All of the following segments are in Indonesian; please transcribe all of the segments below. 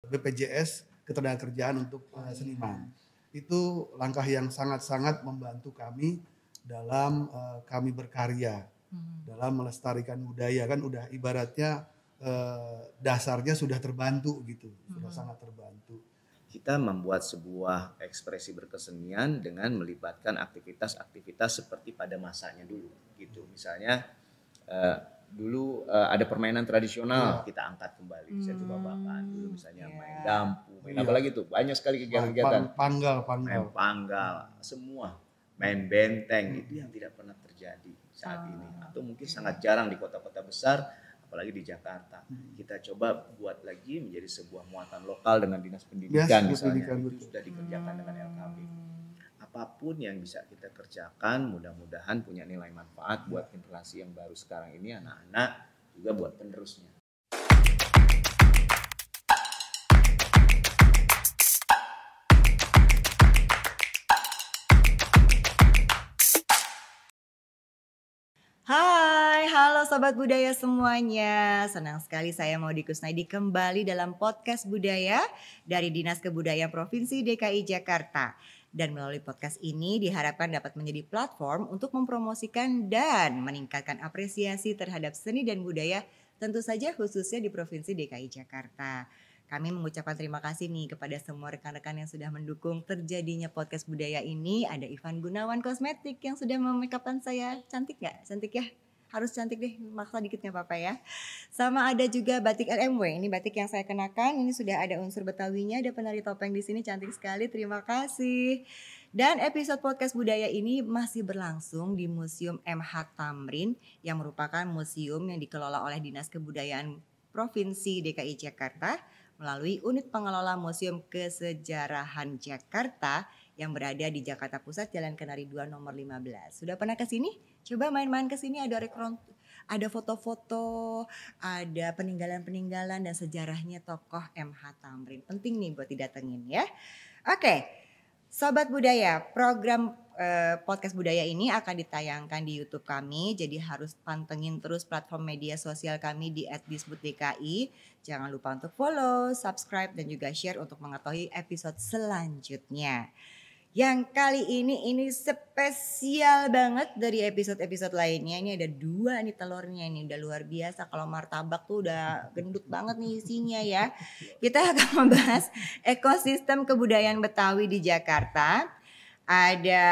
BPJS Ketenagakerjaan untuk seniman. Itu langkah yang sangat-sangat membantu kami dalam kami berkarya, dalam melestarikan budaya. Kan udah ibaratnya dasarnya sudah terbantu gitu, sudah sangat terbantu. Kita membuat sebuah ekspresi berkesenian dengan melibatkan aktivitas-aktivitas seperti pada masanya dulu gitu. Misalnya dulu ada permainan tradisional kita angkat kembali. Saya coba bawakan dulu misalnya main dampu, main apa lagi tuh, banyak sekali kegiatan-kegiatan. Main panggal, semua. Main benteng itu yang tidak pernah terjadi saat ini atau mungkin sangat jarang di kota-kota besar, apalagi di Jakarta. Kita coba buat lagi menjadi sebuah muatan lokal dengan Dinas Pendidikan misalnya. Itu sudah dikerjakan dengan LKB. Apapun yang bisa kita kerjakan, mudah-mudahan punya nilai manfaat buat generasi yang baru sekarang ini, anak-anak, juga buat penerusnya. Hai, halo Sobat Budaya semuanya. Senang sekali saya Maudy Kusnaidi kembali dalam podcast budaya dari Dinas Kebudayaan Provinsi DKI Jakarta. Dan melalui podcast ini diharapkan dapat menjadi platform untuk mempromosikan dan meningkatkan apresiasi terhadap seni dan budaya, tentu saja khususnya di Provinsi DKI Jakarta. Kami mengucapkan terima kasih nih kepada semua rekan-rekan yang sudah mendukung terjadinya podcast budaya ini. Ada Ivan Gunawan Kosmetik yang sudah memakeupan saya. Cantik gak? Cantik ya? Harus cantik deh, maksa dikit gak apa-apa ya. Sama ada juga batik LMW, ini batik yang saya kenakan. Ini sudah ada unsur Betawinya, ada penari topeng di sini, cantik sekali, terima kasih. Dan episode podcast budaya ini masih berlangsung di Museum MH Tamrin yang merupakan museum yang dikelola oleh Dinas Kebudayaan Provinsi DKI Jakarta melalui unit pengelola Museum Kesejarahan Jakarta yang berada di Jakarta Pusat, Jalan Kenari 2 nomor 15. Sudah pernah ke sini? Coba main-main ke sini, ada foto-foto, ada peninggalan-peninggalan dan sejarahnya tokoh MH Tamrin. Penting nih buat didatengin ya. Oke, Sobat Budaya, program podcast budaya ini akan ditayangkan di YouTube kami. Jadi harus pantengin terus platform media sosial kami di @disbudDKI. Jangan lupa untuk follow, subscribe dan juga share untuk mengetahui episode selanjutnya. Yang kali ini spesial banget dari episode-episode lainnya. Ini ada 2 nih telurnya, ini udah luar biasa. Kalau martabak tuh udah gendut banget nih isinya ya. Kita akan membahas ekosistem kebudayaan Betawi di Jakarta. Ada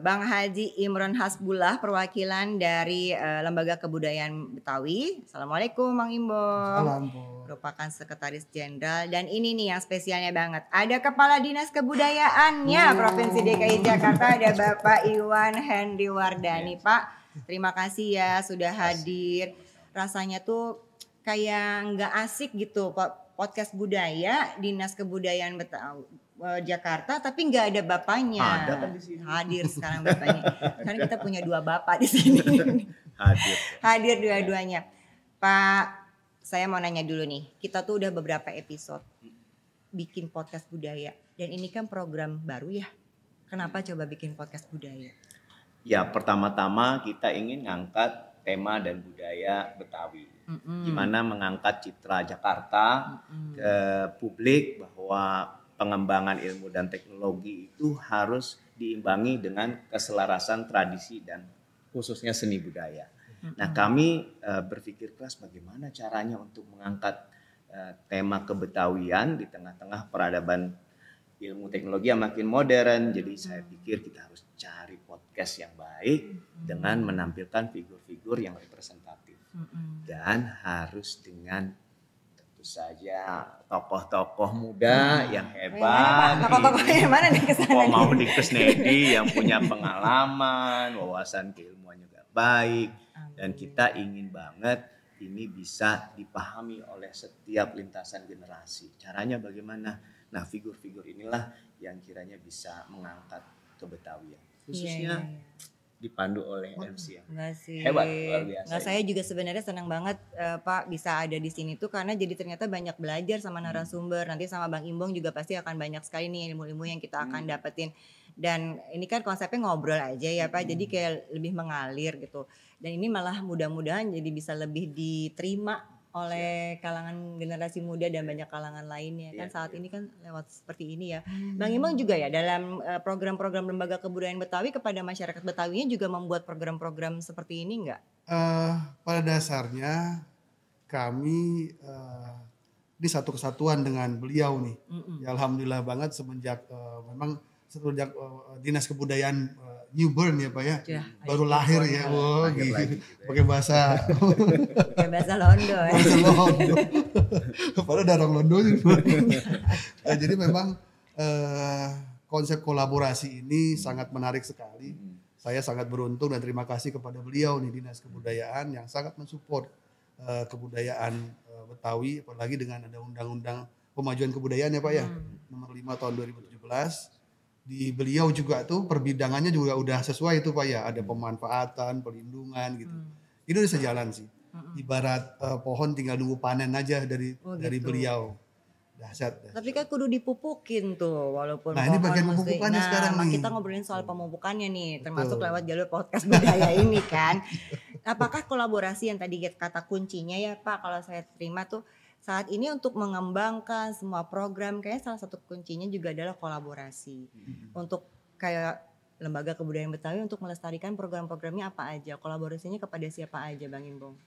Bang Haji Imron Hasbullah, perwakilan dari Lembaga Kebudayaan Betawi. Assalamualaikum Bang Imbo. Assalamualaikum. Merupakan Sekretaris Jenderal. Dan ini nih yang spesialnya banget. Ada Kepala Dinas Kebudayaannya Provinsi DKI Jakarta. Ada Bapak Iwan Henry Wardani. Pak, terima kasih ya sudah hadir. Rasanya tuh kayak nggak asik gitu podcast budaya Dinas Kebudayaan Betawi Jakarta tapi nggak ada bapaknya. Ada kan di sini. Hadir sekarang bapaknya. Karena kita punya 2 bapak di sini. Hadir dua-duanya. Pak, saya mau nanya dulu nih. Kita tuh udah beberapa episode bikin podcast budaya dan ini kan program baru ya. Kenapa coba bikin podcast budaya? Ya, pertama-tama kita ingin ngangkat tema dan budaya Betawi. Gimana mengangkat citra Jakarta ke publik bahwa pengembangan ilmu dan teknologi itu harus diimbangi dengan keselarasan tradisi dan khususnya seni budaya. Nah, kami berpikir keras bagaimana caranya untuk mengangkat tema kebetawian di tengah-tengah peradaban ilmu teknologi yang makin modern. Jadi saya pikir kita harus cari podcast yang baik dengan menampilkan figur-figur yang representatif. Dan harus dengan tentu saja tokoh-tokoh muda yang hebat. Tokoh-tokohnya yang mana nih kesana? Maudy Kusnaidi yang punya pengalaman, wawasan keilmuan juga baik. Dan kita ingin banget ini bisa dipahami oleh setiap lintasan generasi. Caranya bagaimana? Nah, figur-figur inilah yang kiranya bisa mengangkat kebetawian. Khususnya dipandu oleh MC yang hebat, luar biasa. Nah, saya juga sebenarnya senang banget Pak bisa ada di sini tuh karena jadi ternyata banyak belajar sama narasumber. Nanti sama Bang Imbong juga pasti akan banyak sekali nih ilmu-ilmu yang kita akan dapetin. Dan ini kan konsepnya ngobrol aja ya Pak, jadi kayak lebih mengalir gitu. Dan ini malah mudah-mudahan jadi bisa lebih diterima oleh kalangan generasi muda dan banyak kalangan lainnya kan saat ini kan lewat seperti ini ya. Bang Imong juga ya dalam program-program lembaga kebudayaan Betawi kepada masyarakat Betawinya juga membuat program-program seperti ini enggak? Pada dasarnya kami ini satu kesatuan dengan beliau nih. Ya, alhamdulillah banget semenjak memang semenjak Dinas Kebudayaan newborn ya Pak ya, baru lahir ya, gitu. Pakai bahasa Londo ya. Bahasa Londo. Padahal ada orang Londo sih. Jadi memang konsep kolaborasi ini sangat menarik sekali. Saya sangat beruntung dan terima kasih kepada beliau nih Dinas Kebudayaan yang sangat mensupport kebudayaan Betawi, apalagi dengan ada Undang-Undang Pemajuan Kebudayaan ya Pak ya, nomor 5 tahun 2017. Di beliau juga tuh perbidangannya juga udah sesuai itu Pak ya, ada pemanfaatan, pelindungan gitu. Ini udah sejalan sih. Ibarat pohon tinggal nunggu panen aja dari beliau. Dahsyat. Tapi kan kudu dipupukin tuh walaupun nah ini bagian pemupukannya sekarang nih. Kita ngobrolin soal pemupukannya nih, termasuk lewat jalur podcast budaya ini kan. Apakah kolaborasi yang tadi kata kuncinya ya Pak, kalau saya terima tuh saat ini untuk mengembangkan semua program kayaknya salah satu kuncinya juga adalah kolaborasi. Untuk kayak Lembaga Kebudayaan Betawi untuk melestarikan program-programnya apa aja, kolaborasinya kepada siapa aja Bang Imbong?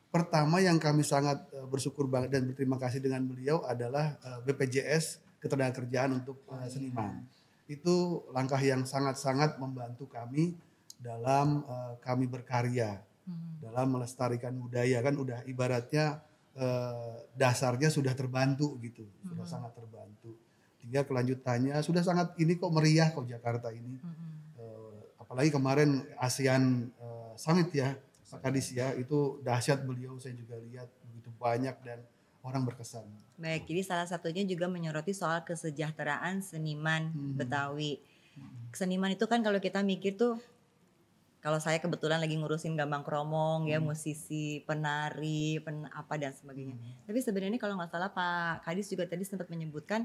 Pertama yang kami sangat bersyukur banget dan berterima kasih dengan beliau adalah BPJS Ketenagakerjaan untuk seniman. Itu langkah yang sangat-sangat membantu kami dalam kami berkarya, dalam melestarikan budaya kan udah ibaratnya dasarnya sudah terbantu gitu, sudah sangat terbantu. Tinggal kelanjutannya sudah sangat ini kok meriah kok Jakarta ini. Apalagi kemarin ASEAN Summit ya, Pak Kadis ya, itu dahsyat beliau, saya juga lihat begitu banyak dan orang berkesan. Baik, jadi salah satunya juga menyoroti soal kesejahteraan seniman Betawi. Seniman itu kan kalau kita mikir tuh, kalau saya kebetulan lagi ngurusin Gambang Kromong ya, musisi, penari, apa dan sebagainya. Tapi sebenarnya kalau nggak salah Pak Kadis juga tadi sempat menyebutkan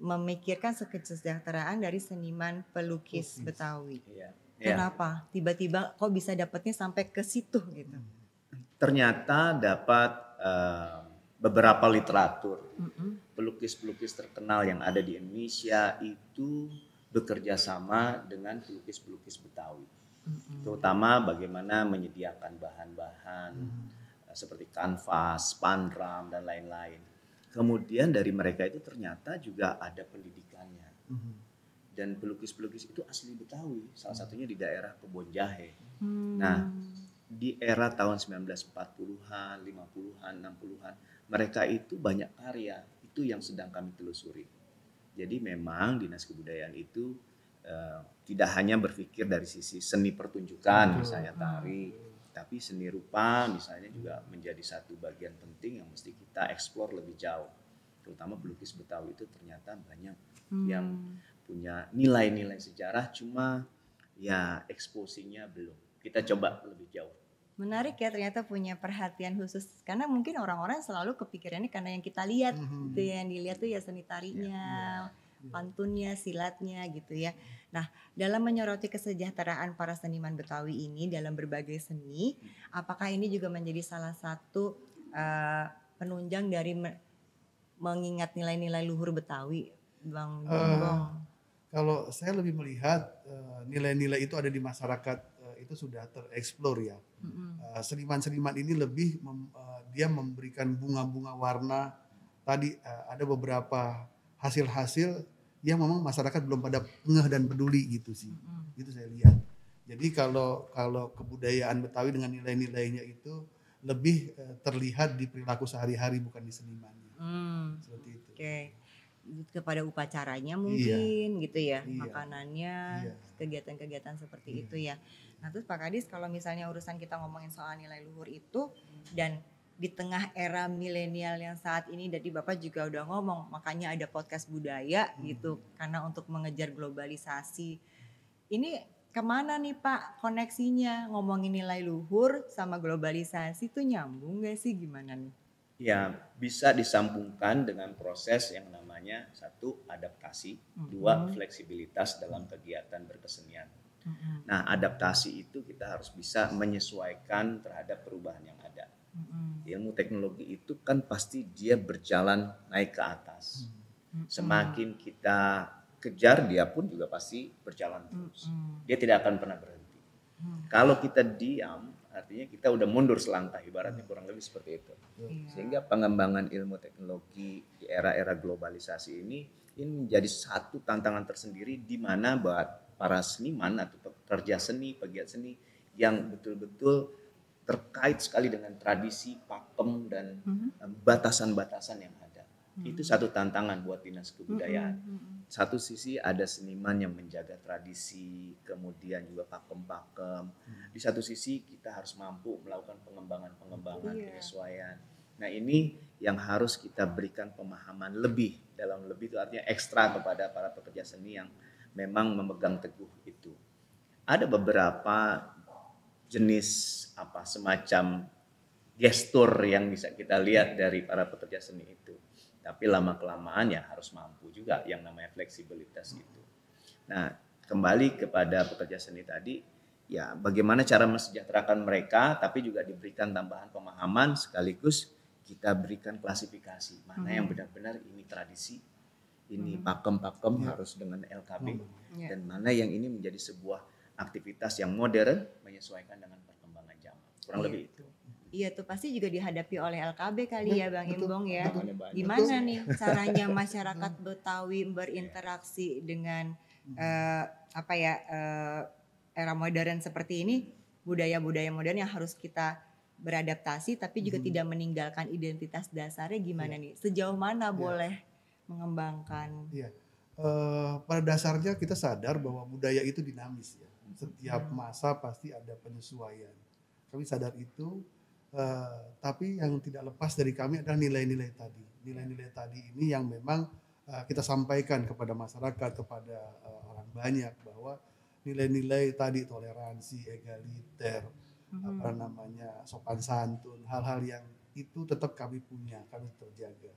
memikirkan kesejahteraan dari seniman pelukis Betawi. Kenapa? Tiba-tiba kok bisa dapatnya sampai ke situ gitu? Ternyata dapat beberapa literatur. Pelukis-pelukis terkenal yang ada di Indonesia itu bekerja sama dengan pelukis-pelukis Betawi. Terutama bagaimana menyediakan bahan-bahan seperti kanvas, spandram dan lain-lain. Kemudian dari mereka itu ternyata juga ada pendidikannya. Dan pelukis-pelukis itu asli Betawi, salah satunya di daerah Kebon Jahe. Nah, di era tahun 1940-an, 50-an, 60-an, mereka itu banyak karya, itu yang sedang kami telusuri. Jadi memang Dinas Kebudayaan itu tidak hanya berpikir dari sisi seni pertunjukan, misalnya tari, tapi seni rupa misalnya juga menjadi satu bagian penting yang mesti kita eksplor lebih jauh. Terutama pelukis Betawi itu ternyata banyak yang punya nilai-nilai sejarah, cuma ya exposingnya belum. Kita coba lebih jauh. Menarik ya, ternyata punya perhatian khusus, karena mungkin orang-orang selalu kepikirannya karena yang kita lihat, itu yang dilihat tuh ya seni tarinya, pantunnya, silatnya gitu ya. Nah, dalam menyoroti kesejahteraan para seniman Betawi ini dalam berbagai seni, apakah ini juga menjadi salah satu penunjang dari mengingat nilai-nilai luhur Betawi, Bang Imbong? Kalau saya lebih melihat nilai-nilai itu ada di masyarakat, itu sudah tereksplor ya. Seniman-seniman ini lebih dia memberikan bunga-bunga warna. Tadi ada beberapa hasil-hasil yang memang masyarakat belum pada ngeh dan peduli gitu sih. Itu saya lihat. Jadi kalau kebudayaan Betawi dengan nilai-nilainya itu lebih terlihat di perilaku sehari-hari, bukan di senimannya. Seperti itu. Oke. Kepada upacaranya mungkin gitu ya, makanannya, kegiatan-kegiatan seperti itu ya. Nah terus Pak Kadis, kalau misalnya urusan kita ngomongin soal nilai luhur itu, dan di tengah era milenial yang saat ini, jadi Bapak juga udah ngomong, makanya ada podcast budaya gitu, karena untuk mengejar globalisasi. Ini kemana nih Pak koneksinya, ngomongin nilai luhur sama globalisasi tuh nyambung gak sih, gimana nih? Ya, bisa disambungkan dengan proses yang namanya satu, adaptasi, dua, fleksibilitas dalam kegiatan berkesenian. Nah, adaptasi itu kita harus bisa menyesuaikan terhadap perubahan yang ada. Ilmu teknologi itu kan pasti dia berjalan naik ke atas. Semakin kita kejar, dia pun juga pasti berjalan terus. Dia tidak akan pernah berhenti. Kalau kita diam, artinya kita udah mundur selangkah, ibaratnya kurang lebih seperti itu. Sehingga pengembangan ilmu teknologi di era-era globalisasi ini menjadi satu tantangan tersendiri di mana buat para seniman atau pekerja seni, pegiat seni yang betul-betul terkait sekali dengan tradisi, pakem dan batasan-batasan yang ada. Itu satu tantangan buat dinas kebudayaan. Satu sisi ada seniman yang menjaga tradisi, kemudian juga pakem-pakem. Di satu sisi kita harus mampu melakukan pengembangan, penyesuaian. Nah ini yang harus kita berikan pemahaman lebih, dalam lebih itu artinya ekstra kepada para pekerja seni yang memang memegang teguh itu. Ada beberapa jenis semacam gestur yang bisa kita lihat dari para pekerja seni itu. Tapi lama-kelamaan ya harus mampu juga yang namanya fleksibilitas itu. Nah, kembali kepada pekerja seni tadi, ya bagaimana cara mensejahterakan mereka, tapi juga diberikan tambahan pemahaman sekaligus kita berikan klasifikasi. Mana yang benar-benar ini tradisi, ini pakem-pakem harus dengan LKB, dan mana yang ini menjadi sebuah aktivitas yang modern menyesuaikan dengan perkembangan zaman. Kurang lebih itu. Iya tuh pasti juga dihadapi oleh LKB kali ya Bang Imbong ya. Gimana nih caranya masyarakat Betawi berinteraksi dengan era modern seperti ini, budaya-budaya modern yang harus kita beradaptasi tapi juga tidak meninggalkan identitas dasarnya, gimana nih? Sejauh mana boleh mengembangkan? Iya. Pada dasarnya kita sadar bahwa budaya itu dinamis ya. Setiap masa pasti ada penyesuaian. Kami sadar itu. Tapi yang tidak lepas dari kami adalah nilai-nilai tadi. Nilai-nilai tadi ini yang memang kita sampaikan kepada masyarakat, kepada orang banyak, bahwa nilai-nilai tadi toleransi, egaliter, sopan santun, hal-hal yang itu tetap kami punya, kami terjaga.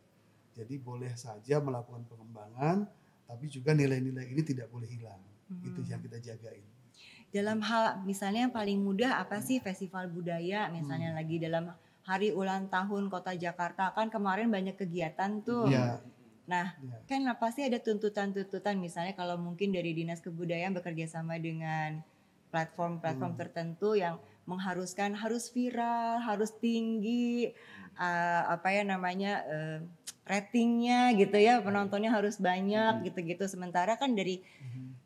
Jadi boleh saja melakukan pengembangan, tapi juga nilai-nilai ini tidak boleh hilang. Itu yang kita jagain. Dalam hal misalnya yang paling mudah apa sih festival budaya, misalnya lagi dalam hari ulang tahun Kota Jakarta, kan kemarin banyak kegiatan tuh. Nah, kan pasti ada tuntutan-tuntutan, misalnya kalau mungkin dari Dinas Kebudayaan bekerja sama dengan platform-platform tertentu yang mengharuskan harus viral, harus tinggi, ratingnya gitu ya, penontonnya harus banyak gitu-gitu. Sementara kan dari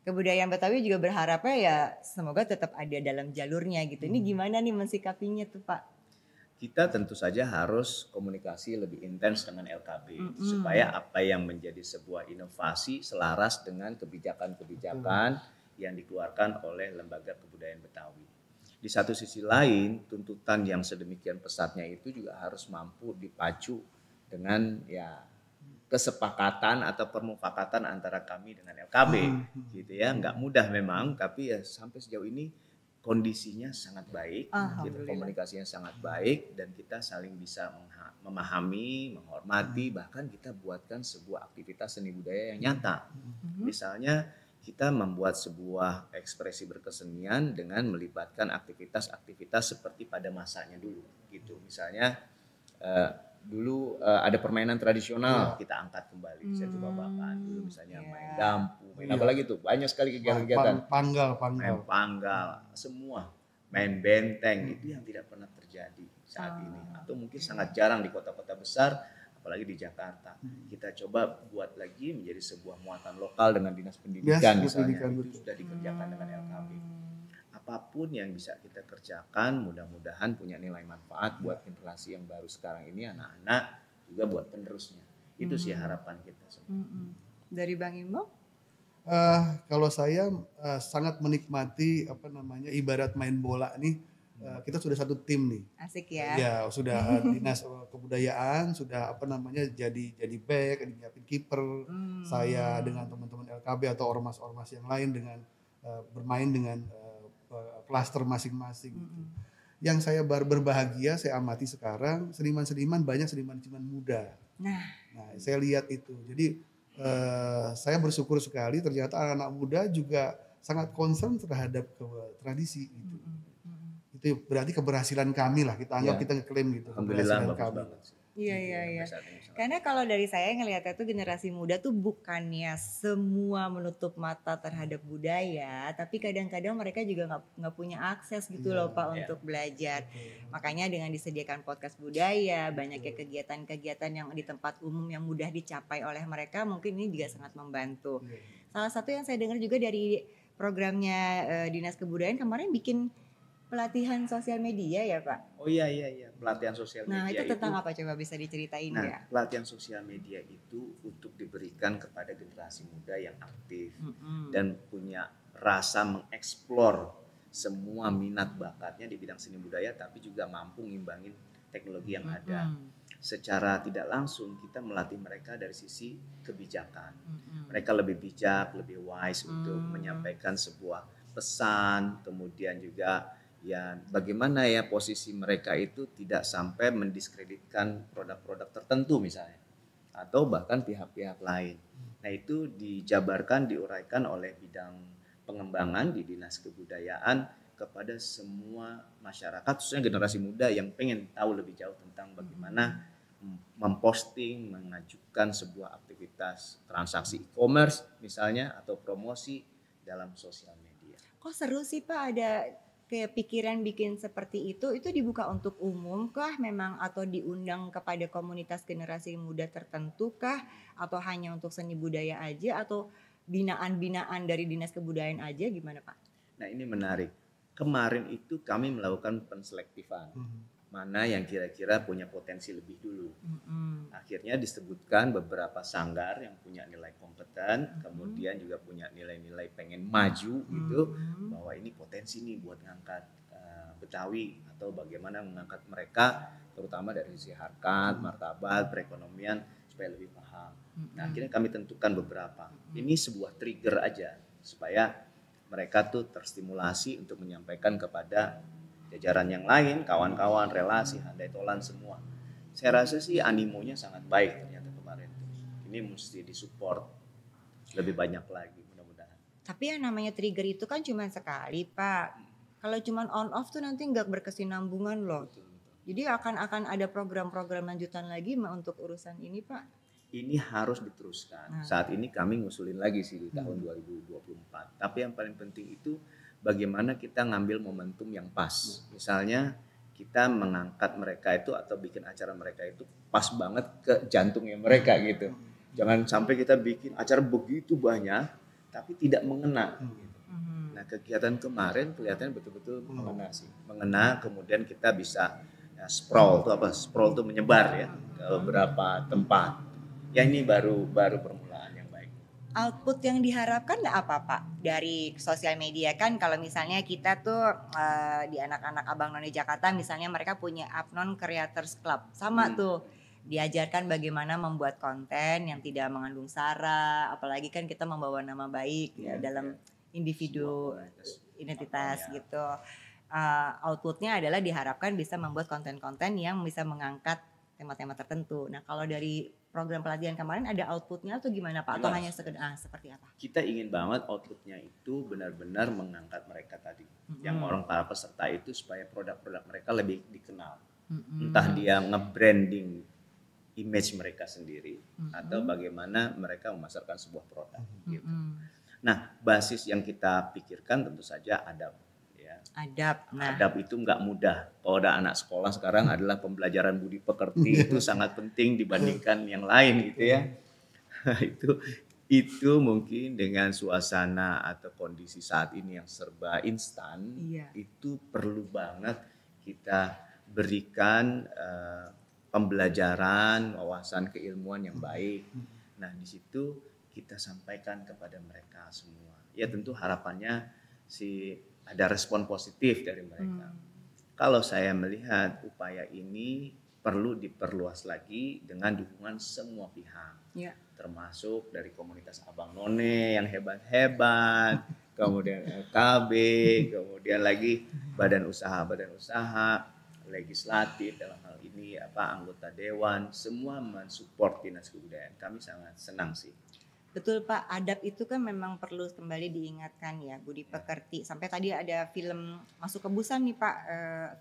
kebudayaan Betawi juga berharapnya ya semoga tetap ada dalam jalurnya gitu. Ini gimana nih mensikapinya tuh Pak? Kita tentu saja harus komunikasi lebih intens dengan LKB supaya apa yang menjadi sebuah inovasi selaras dengan kebijakan-kebijakan yang dikeluarkan oleh Lembaga Kebudayaan Betawi. Di satu sisi lain, tuntutan yang sedemikian pesatnya itu juga harus mampu dipacu dengan kesepakatan atau permufakatan antara kami dengan LKB gitu ya. Nggak mudah memang, tapi ya sampai sejauh ini kondisinya sangat baik, gitu, komunikasinya sangat baik, dan kita saling bisa memahami, menghormati, bahkan kita buatkan sebuah aktivitas seni budaya yang nyata. Misalnya kita membuat sebuah ekspresi berkesenian dengan melibatkan aktivitas-aktivitas seperti pada masanya dulu gitu. Misalnya dulu ada permainan tradisional, kita angkat kembali, saya coba bawakan dulu misalnya main dampu, main apa lagi tuh, banyak sekali kegiatan-kegiatan, main panggal, semua, main benteng, itu yang tidak pernah terjadi saat ini, atau mungkin sangat jarang di kota-kota besar, apalagi di Jakarta. Kita coba buat lagi menjadi sebuah muatan lokal dengan dinas pendidikan misalnya, itu sudah dikerjakan dengan LKB. Apapun yang bisa kita kerjakan, mudah-mudahan punya nilai manfaat buat generasi yang baru sekarang ini, anak-anak, juga buat penerusnya. Itu sih harapan kita semua. Dari Bang Imbong? Kalau saya sangat menikmati ibarat main bola nih, kita sudah satu tim nih. Asik ya. Ya sudah dinas kebudayaan sudah jadi back, nyiapin kiper. Saya dengan teman-teman LKB atau ormas-ormas yang lain dengan bermain dengan klaster masing-masing. Yang saya berbahagia saya amati sekarang seniman-seniman banyak seniman-seniman muda. Nah, saya lihat itu. Jadi saya bersyukur sekali ternyata anak-anak muda juga sangat concern terhadap tradisi gitu. Itu berarti keberhasilan kami lah, kita anggap Ya. kita ngeklaim gitu. Alhamdulillah keberhasilan bagus kami. banget. Iya, iya, iya. Sampai saat ini sangat Karena kalau dari saya ngelihatnya tuh generasi muda tuh bukannya semua menutup mata terhadap budaya, tapi kadang-kadang mereka juga nggak punya akses gitu loh Pak Iya. untuk belajar. Betul. Makanya dengan disediakan podcast budaya, banyaknya kegiatan-kegiatan yang di tempat umum yang mudah dicapai oleh mereka, mungkin ini juga sangat membantu. Iya. Salah satu yang saya dengar juga dari programnya Dinas Kebudayaan kemarin bikin pelatihan sosial media ya Pak. Oh iya, pelatihan sosial Nah media itu tentang apa coba bisa diceritain Nah, ya? pelatihan sosial media itu untuk diberikan kepada generasi muda yang aktif Mm-mm. dan punya rasa mengeksplor semua minat bakatnya di bidang seni budaya, tapi juga mampu ngimbangin teknologi yang ada. Mm-mm. Secara tidak langsung kita melatih mereka dari sisi kebijakan. Mm-mm. Mereka lebih bijak, lebih wise untuk menyampaikan sebuah pesan, kemudian juga ya bagaimana ya posisi mereka itu tidak sampai mendiskreditkan produk-produk tertentu misalnya atau bahkan pihak-pihak lain. Nah itu dijabarkan, diuraikan oleh bidang pengembangan di Dinas Kebudayaan kepada semua masyarakat, khususnya generasi muda yang pengen tahu lebih jauh tentang bagaimana memposting, mengajukan sebuah aktivitas transaksi e-commerce misalnya atau promosi dalam sosial media. Kok seru sih Pak ada kayak pikiran bikin seperti itu dibuka untuk umum kah memang atau diundang kepada komunitas generasi muda tertentu kah atau hanya untuk seni budaya aja atau binaan-binaan dari Dinas Kebudayaan aja gimana Pak? Nah ini menarik. Kemarin itu kami melakukan penselektifan. Mana yang kira-kira punya potensi lebih dulu. Akhirnya disebutkan beberapa sanggar yang punya nilai kompeten, kemudian juga punya nilai-nilai pengen maju gitu, bahwa ini potensi nih buat ngangkat Betawi atau bagaimana mengangkat mereka, terutama dari sisi harkat, martabat, perekonomian supaya lebih paham. Nah akhirnya kami tentukan beberapa. Ini sebuah trigger aja supaya mereka tuh terstimulasi untuk menyampaikan kepada jajaran yang lain, kawan-kawan, relasi, handai tolan semua. Saya rasa sih animonya sangat baik ternyata kemarin. Ini mesti disupport lebih banyak lagi mudah-mudahan. Tapi yang namanya trigger itu kan cuma sekali Pak. Kalau cuma on off tuh nanti nggak berkesinambungan loh. Betul. Jadi akan ada program-program lanjutan lagi untuk urusan ini Pak. Ini harus diteruskan. Saat ini kami ngusulin lagi sih di tahun 2024. Tapi yang paling penting itu bagaimana kita ngambil momentum yang pas. Misalnya kita mengangkat mereka itu atau bikin acara mereka itu pas banget ke jantungnya mereka gitu. Jangan sampai kita bikin acara begitu banyak tapi tidak mengena. Gitu. Nah kegiatan kemarin kelihatannya betul-betul mengena sih. Mengena kemudian kita bisa sprawl itu apa? Sprawl itu menyebar ya ke beberapa tempat. Ya ini baru permulaan yang baik. Output yang diharapkan apa Pak dari sosial media kan kalau misalnya kita tuh di anak-anak Abang None Jakarta misalnya mereka punya Abnon Creators Club sama tuh diajarkan bagaimana membuat konten yang tidak mengandung sara apalagi kan kita membawa nama baik ya dalam individu identitas gitu. Outputnya adalah diharapkan bisa membuat konten-konten yang bisa mengangkat tema-tema tertentu. Nah kalau dari program pelatihan kemarin ada outputnya atau gimana Pak? Atau hanya sekedar seperti apa? Kita ingin banget outputnya itu benar-benar mengangkat mereka tadi. Yang orang para peserta itu supaya produk-produk mereka lebih dikenal. Entah dia nge-branding image mereka sendiri atau bagaimana mereka memasarkan sebuah produk gitu. Nah basis yang kita pikirkan tentu saja adab. Adab. Nah. Adab itu nggak mudah. Kalau ada anak sekolah sekarang adalah pembelajaran budi pekerti itu sangat penting dibandingkan yang lain gitu ya. itu mungkin dengan suasana atau kondisi saat ini yang serba instan, itu perlu banget kita berikan pembelajaran, wawasan keilmuan yang baik. Nah di situ kita sampaikan kepada mereka semua. Ya tentu harapannya ada respon positif dari mereka. Kalau saya melihat upaya ini perlu diperluas lagi dengan dukungan semua pihak. Termasuk dari komunitas Abang None yang hebat-hebat, kemudian LKB, kemudian lagi badan usaha, legislatif dalam hal ini anggota dewan, semua mensupport Dinas Kebudayaan. Kami sangat senang sih. Betul Pak, adab itu kan memang perlu kembali diingatkan ya, budi pekerti. Sampai tadi ada film masuk ke Busan nih Pak,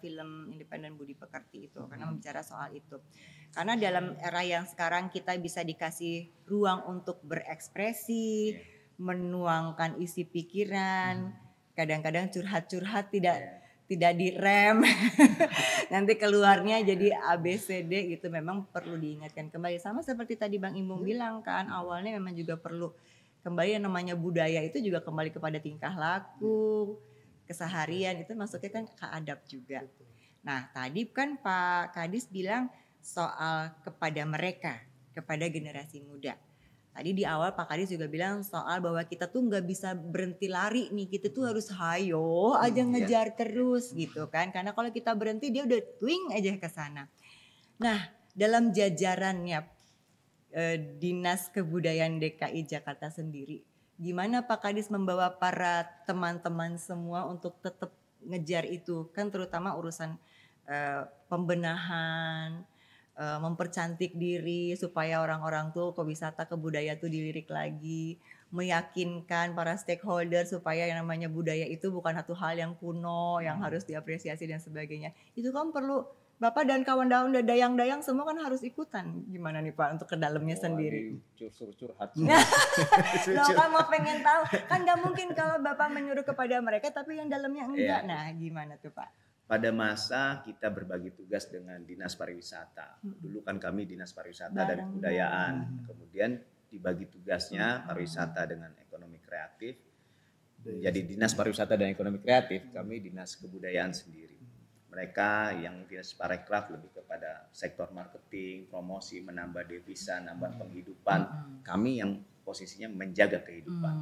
film independen budi pekerti itu, karena bicara soal itu. Karena dalam era yang sekarang kita bisa dikasih ruang untuk berekspresi, menuangkan isi pikiran, kadang-kadang curhat-curhat tidak direm, nanti keluarnya jadi ABCD gitu. Memang perlu diingatkan kembali, sama seperti tadi Bang Imbung bilang kan, awalnya memang juga perlu kembali, yang namanya budaya itu juga kembali kepada tingkah laku, keseharian, itu maksudnya kan ke adab juga. Nah tadi kan Pak Kadis bilang soal kepada mereka, kepada generasi muda. Tadi di awal Pak Kadis juga bilang soal bahwa kita tuh nggak bisa berhenti lari nih, kita tuh harus hayo aja ngejar terus gitu kan. Karena kalau kita berhenti dia udah twing aja ke sana. Nah, dalam jajarannya Dinas Kebudayaan DKI Jakarta sendiri, gimana Pak Kadis membawa para teman-teman semua untuk tetap ngejar itu, kan terutama urusan pembenahan, mempercantik diri supaya orang-orang tuh ke wisata ke budaya tuh dilirik lagi, meyakinkan para stakeholder supaya yang namanya budaya itu bukan satu hal yang kuno yang harus diapresiasi dan sebagainya. Itu kan perlu Bapak dan kawan-kawan dayang-dayang semua kan harus ikutan. Gimana nih Pak untuk ke dalamnya sendiri? Curhat. Loh kan mau pengen tahu, kan gak mungkin kalau Bapak menyuruh kepada mereka tapi yang dalamnya enggak. Nah gimana tuh Pak? Pada masa kita berbagi tugas dengan Dinas Pariwisata. Dulu kan kami Dinas Pariwisata dan Kebudayaan. Kemudian dibagi tugasnya pariwisata dengan ekonomi kreatif. Jadi Dinas Pariwisata dan Ekonomi Kreatif, kami Dinas Kebudayaan sendiri. Mereka yang Dinas Parekraf lebih kepada sektor marketing, promosi, menambah devisa, nambah penghidupan. Kami yang posisinya menjaga kehidupan.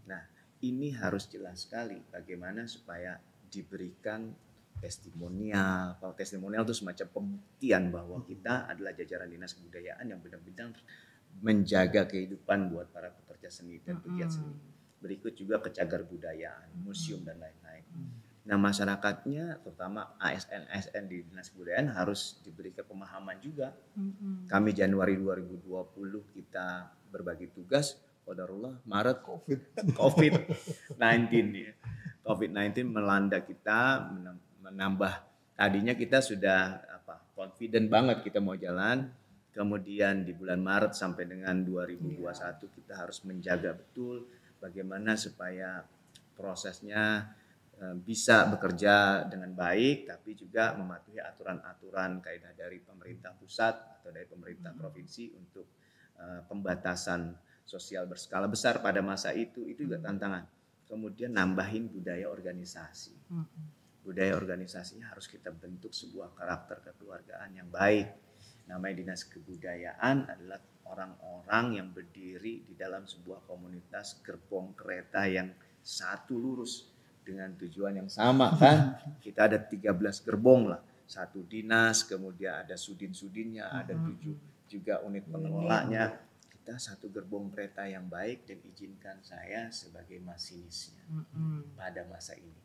Nah, ini harus jelas sekali bagaimana supaya diberikan testimonial. Kalau testimonial itu semacam pembuktian bahwa kita adalah jajaran Dinas Kebudayaan yang benar-benar menjaga kehidupan buat para pekerja seni dan pegiat seni. Berikut juga kecagar budayaan, museum dan lain-lain. Nah masyarakatnya, terutama ASN di Dinas Kebudayaan harus diberikan pemahaman juga. Kami Januari 2020 kita berbagi tugas, qadarullah Maret COVID-19 ya. COVID-19 melanda kita, menambah, tadinya kita sudah confident banget kita mau jalan, kemudian di bulan Maret sampai dengan 2021 kita harus menjaga betul bagaimana supaya prosesnya bisa bekerja dengan baik, tapi juga mematuhi aturan-aturan kaidah dari pemerintah pusat atau dari pemerintah provinsi untuk pembatasan sosial berskala besar pada masa itu juga tantangan. Kemudian nambahin budaya organisasi. Budaya organisasinya harus kita bentuk sebuah karakter kekeluargaan yang baik. Namanya Dinas Kebudayaan adalah orang-orang yang berdiri di dalam sebuah komunitas gerbong kereta yang satu lurus dengan tujuan yang sama kan. Kita ada 13 gerbong lah. Satu dinas, kemudian ada sudin-sudinnya, ada 7 juga unit pengelolanya. Kita satu gerbong kereta yang baik dan izinkan saya sebagai masinisnya pada masa ini.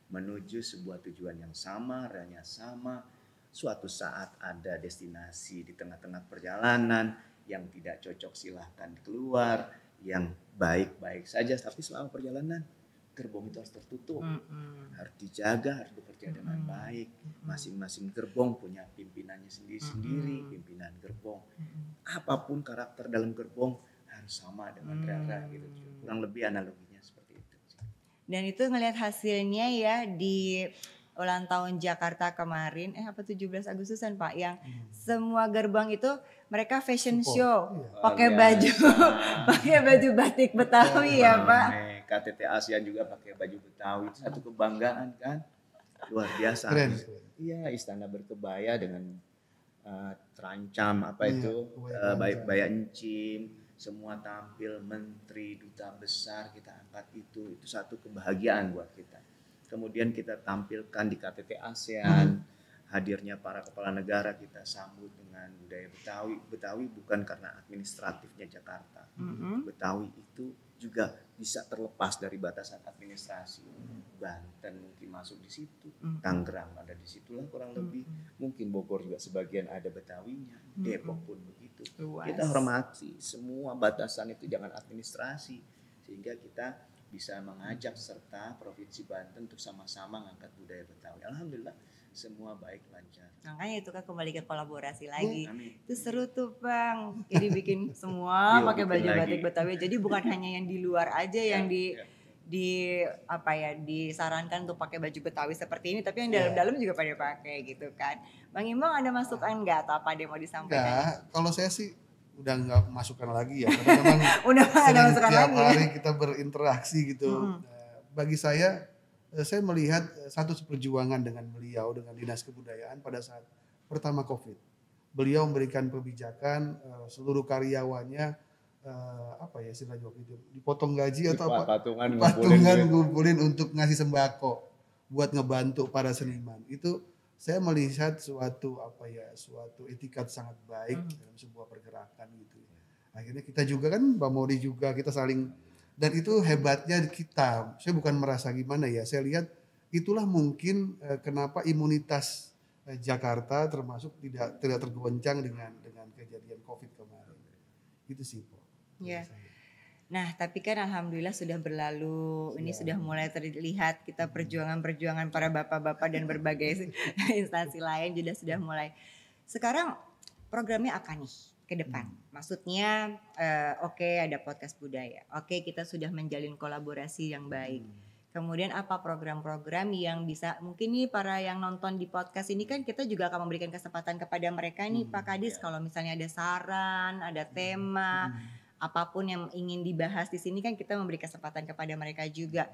Menuju sebuah tujuan yang sama, relnya sama. Suatu saat ada destinasi di tengah-tengah perjalanan yang tidak cocok silahkan keluar, yang baik-baik saja tapi selama perjalanan gerbong itu harus tertutup, harus dijaga, harus bekerja dengan baik. Masing-masing gerbong punya pimpinannya sendiri-sendiri, pimpinan gerbong. Apapun karakter dalam gerbong harus sama dengan rel-rel gitu. Kurang lebih analoginya seperti itu. Dan itu ngelihat hasilnya ya di ulang tahun Jakarta kemarin, 17 Agustusan Pak, yang semua gerbang itu mereka fashion show, pakai baju batik Betawi ya Pak. KTT ASEAN juga pakai baju Betawi, itu satu kebanggaan kan, luar biasa. Keren. Iya, istana berkebaya dengan terancam baya encim, semua tampil, menteri, duta besar kita angkat itu satu kebahagiaan buat kita. Kemudian kita tampilkan di KTT ASEAN, hadirnya para kepala negara kita sambut dengan budaya Betawi. Betawi bukan karena administratifnya Jakarta. Betawi itu juga bisa terlepas dari batasan administrasi. Banten mungkin masuk di situ, Tangerang ada di situlah kurang lebih. Mungkin Bogor juga sebagian ada Betawinya, Depok pun begitu. itu. Luas. Kita hormati semua batasan itu, jangan administrasi, sehingga kita bisa mengajak serta Provinsi Banten untuk sama-sama ngangkat budaya Betawi. Alhamdulillah semua baik lancar. Makanya itu kan kembali ke kolaborasi lagi. Amin. Itu seru tuh Bang. Jadi bikin semua Yuk, pakai bikin baju lagi. batik Betawi. Jadi bukan hanya yang di luar aja yang Ya. disarankan untuk pakai baju Betawi seperti ini, tapi yang Ya. dalam-dalam juga pada pakai gitu kan. Bang Imbang ada masukan nggak atau apa ada yang mau disampaikan? Enggak, kalau saya sih udah nggak masukkan lagi ya. Karena memang Udah nggak ada sering masukan tiap lagi ya. hari kita berinteraksi gitu. Bagi saya melihat satu perjuangan dengan beliau, dengan Dinas Kebudayaan pada saat pertama COVID. Beliau memberikan kebijakan seluruh karyawannya istilahnya waktu itu dipotong gaji atau apa? Patungan ngumpulin untuk ngasih sembako buat ngebantu para seniman. Itu saya melihat suatu etikat sangat baik dalam sebuah pergerakan gitu. Akhirnya kita juga kan, Mbak Modi juga, kita saling, dan itu hebatnya kita. Saya bukan merasa gimana ya, saya lihat itulah mungkin kenapa imunitas Jakarta termasuk tidak tergoncang dengan kejadian COVID kemarin. Itu sih, Pak. Ya. Nah, tapi kan alhamdulillah sudah berlalu. Ini sudah mulai terlihat kita perjuangan-perjuangan para bapak-bapak dan berbagai instansi lain sudah mulai. Sekarang programnya apa nih ke depan? Maksudnya oke, ada podcast budaya. Oke, kita sudah menjalin kolaborasi yang baik. Kemudian apa program-program yang bisa, mungkin nih para yang nonton di podcast ini kan kita juga akan memberikan kesempatan kepada mereka nih Pak Kadis, kalau misalnya ada saran, ada tema, apapun yang ingin dibahas di sini kan kita memberi kesempatan kepada mereka juga.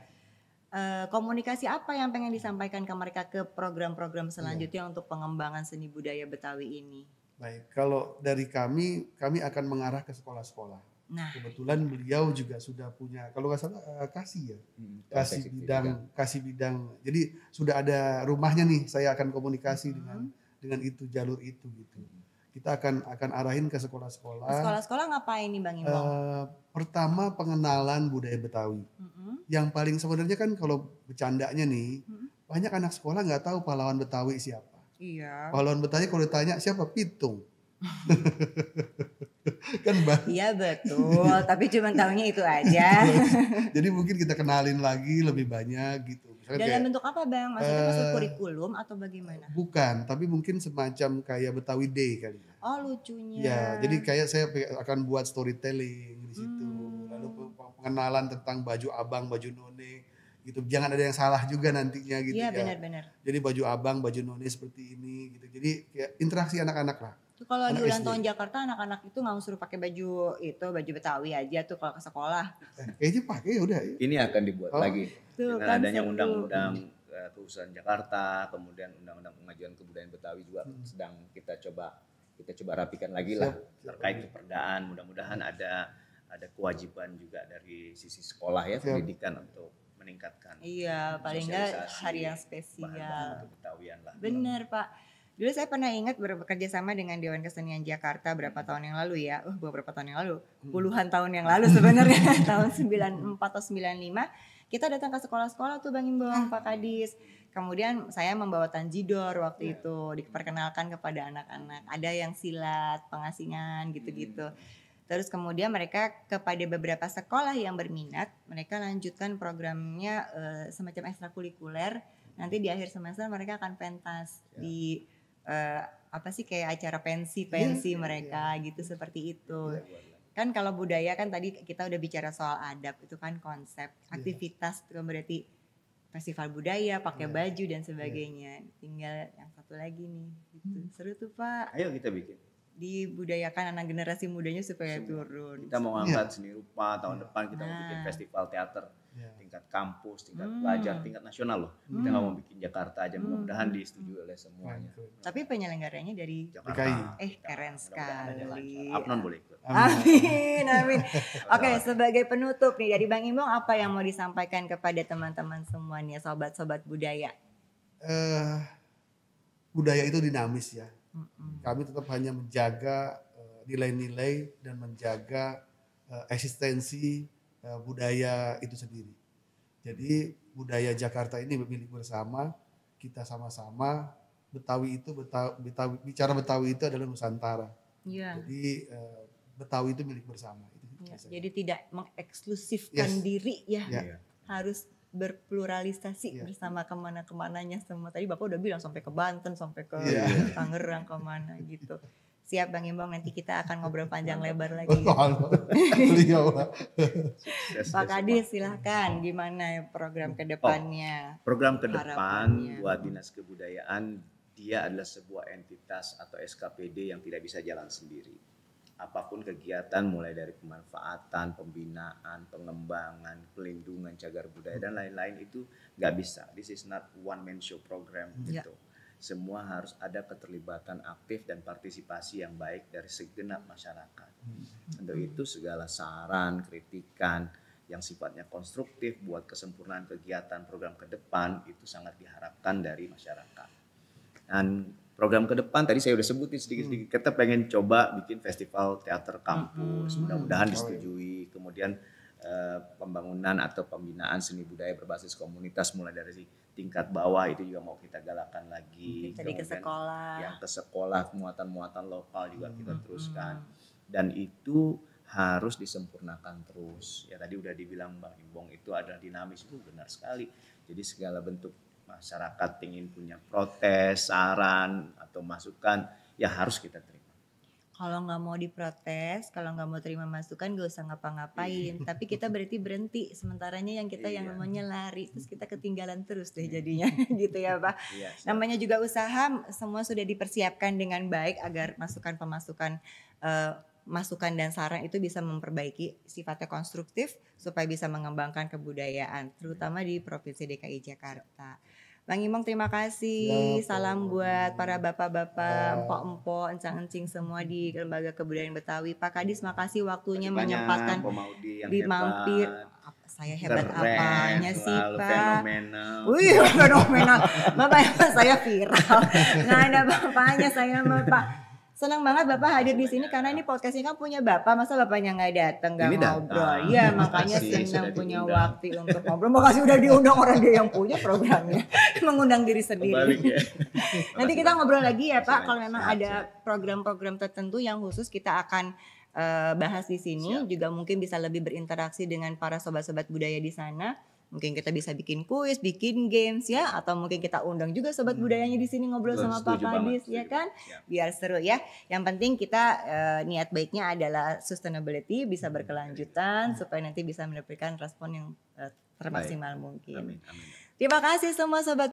Komunikasi apa yang pengen disampaikan ke mereka ke program-program selanjutnya untuk pengembangan seni budaya Betawi ini? Baik, kalau dari kami akan mengarah ke sekolah-sekolah. Nah, Kebetulan beliau juga sudah punya, kalau nggak salah kasih ya, kasih bidang. Jadi sudah ada rumahnya nih. Saya akan komunikasi dengan itu, jalur itu gitu. Kita akan arahin ke sekolah-sekolah. Sekolah-sekolah ngapain nih Bang Imbang? Pertama pengenalan budaya Betawi. Yang paling sebenarnya kan kalau bercandanya nih, banyak anak sekolah nggak tahu pahlawan Betawi siapa. Iya. Pahlawan Betawi kalau ditanya siapa, Pitung. Kan Iya betul, tapi cuma tahunya itu aja. Jadi mungkin kita kenalin lagi lebih banyak gitu. Misalkan Dalam kayak, bentuk apa Bang? Maksudnya masuk kurikulum atau bagaimana? bukan, tapi mungkin semacam kayak Betawi Day kali ya. Oh lucunya. Ya, jadi kayak saya akan buat storytelling di situ. Lalu pengenalan tentang baju abang, baju none gitu. Jangan ada yang salah juga nantinya gitu Iya ya. benar-benar. Jadi baju abang, baju none seperti ini gitu. Jadi kayak interaksi anak-anak lah. Tuh kalau lagi Anak ulang SD. tahun Jakarta anak-anak itu nggak suruh pakai baju itu, baju Betawi aja tuh kalau ke sekolah. Kayaknya pakai udah. Ini akan dibuat lagi Tuh, dengan kan adanya seru. undang-undang keusahaan Jakarta, kemudian undang-undang pengajuan kebudayaan Betawi juga sedang kita coba rapikan lagi lah terkait keperdaan. Mudah-mudahan ada kewajiban juga dari sisi sekolah ya, pendidikan untuk meningkatkan. Iya, paling nggak sosialisasi hari yang bahan-bahan spesial. kebetawian lah. Bener Pak. Dulu saya pernah ingat bekerja sama dengan Dewan Kesenian Jakarta berapa tahun yang lalu ya. Berapa tahun yang lalu? Puluhan tahun yang lalu sebenarnya. Tahun 94 atau 95. Kita datang ke sekolah-sekolah tuh Bang Imbang, Pak Kadis. Kemudian saya membawa tanjidor waktu itu. Diperkenalkan kepada anak-anak. Ada yang silat, pengasingan gitu-gitu. Terus kemudian mereka kepada beberapa sekolah yang berminat. Mereka lanjutkan programnya semacam ekstrakurikuler. Nanti di akhir semester mereka akan pentas di kayak acara pensi mereka gitu seperti itu. Kan kalau budaya kan tadi kita udah bicara soal adab, itu kan konsep aktivitas itu kan berarti festival budaya, pakai baju dan sebagainya. Tinggal yang satu lagi nih gitu. Seru tuh Pak. Ayo kita bikin. Dibudayakan anak generasi mudanya supaya turun. Kita mau ngangkat seni rupa tahun depan, kita mau bikin festival teater tingkat kampus, tingkat pelajar, tingkat nasional loh. Kita nggak mau bikin Jakarta aja, mudah-mudahan disetujui oleh semuanya. Tapi penyelenggaranya dari Jakarta. keren sekali. Apnon boleh ikut. Amin, amin. Oke, sebagai penutup nih dari Bang Imbang, apa yang mau disampaikan kepada teman-teman semuanya, sobat-sobat budaya? Budaya itu dinamis ya. Kami tetap hanya menjaga nilai-nilai dan menjaga eksistensi budaya itu sendiri. Jadi budaya Jakarta ini milik bersama, kita sama-sama. Bicara Betawi itu adalah Nusantara. Iya. Jadi Betawi itu milik bersama. Ya, jadi tidak mengeksklusifkan diri ya, harus berpluralisasi bersama kemana-kemananya semua. Tadi Bapak udah bilang sampai ke Banten, sampai ke Tangerang, kemana gitu. Siap Bang Imbong, nanti kita akan ngobrol panjang lebar lagi. Pak Kadis silahkan, gimana program kedepannya? Program ke depan buat Dinas Kebudayaan, dia adalah sebuah entitas atau SKPD yang tidak bisa jalan sendiri. Apapun kegiatan mulai dari pemanfaatan, pembinaan, pengembangan, pelindungan cagar budaya dan lain-lain itu nggak bisa. This is not one man show program gitu. Semua harus ada keterlibatan aktif dan partisipasi yang baik dari segenap masyarakat. Untuk itu segala saran, kritikan yang sifatnya konstruktif buat kesempurnaan kegiatan program ke depan itu sangat diharapkan dari masyarakat. Dan program ke depan tadi saya udah sebutin sedikit-sedikit. Kita pengen coba bikin festival teater kampus, mudah-mudahan disetujui. Kemudian pembangunan atau pembinaan seni budaya berbasis komunitas mulai dari tingkat bawah itu juga mau kita galakan lagi. Tadi ke sekolah. Yang ke sekolah, muatan-muatan lokal juga kita teruskan. Dan itu harus disempurnakan terus. Ya tadi udah dibilang Bang Imbong itu adalah dinamis, itu benar sekali. Jadi segala bentuk masyarakat ingin punya protes, saran atau masukan, ya harus kita terima. Kalau nggak mau diprotes, kalau nggak mau terima masukan, gak usah ngapa-ngapain. Tapi kita berhenti sementaranya yang kita yang namanya lari, terus kita ketinggalan terus deh jadinya, gitu ya Pak. Namanya juga usaha, semua sudah dipersiapkan dengan baik agar masukan dan saran itu bisa memperbaiki sifatnya konstruktif supaya bisa mengembangkan kebudayaan, terutama di Provinsi DKI Jakarta. Bang Imbong terima kasih, salam buat para bapak-bapak, empok-empok, encang-encing semua di Lembaga Kebudayaan Betawi. Pak Kadis makasih waktunya menyempatkan di mampir. Saya hebat apanya sih Pak? Fenomenal. Wih fenomenal, Bapak saya viral, nggak ada bapaknya saya Bapak. Senang banget Bapak hadir di sini karena ini podcastnya kan punya Bapak, masa Bapaknya nggak datang nggak ngobrol? Iya makanya senang punya waktu untuk ngobrol. Makasih udah diundang orang dia yang punya programnya, mengundang diri sendiri. Nanti kita ngobrol lagi ya Pak, kalau memang ada program-program tertentu yang khusus kita akan bahas di sini. Juga mungkin bisa lebih berinteraksi dengan para sobat-sobat budaya di sana. Mungkin kita bisa bikin kuis, bikin games ya, atau mungkin kita undang juga sobat budayanya di sini ngobrol sama Pak Kadis ya kan, biar seru ya. Yang penting kita niat baiknya adalah sustainability, bisa berkelanjutan supaya nanti bisa mendapatkan respon yang termaksimal mungkin. Terima kasih semua sobat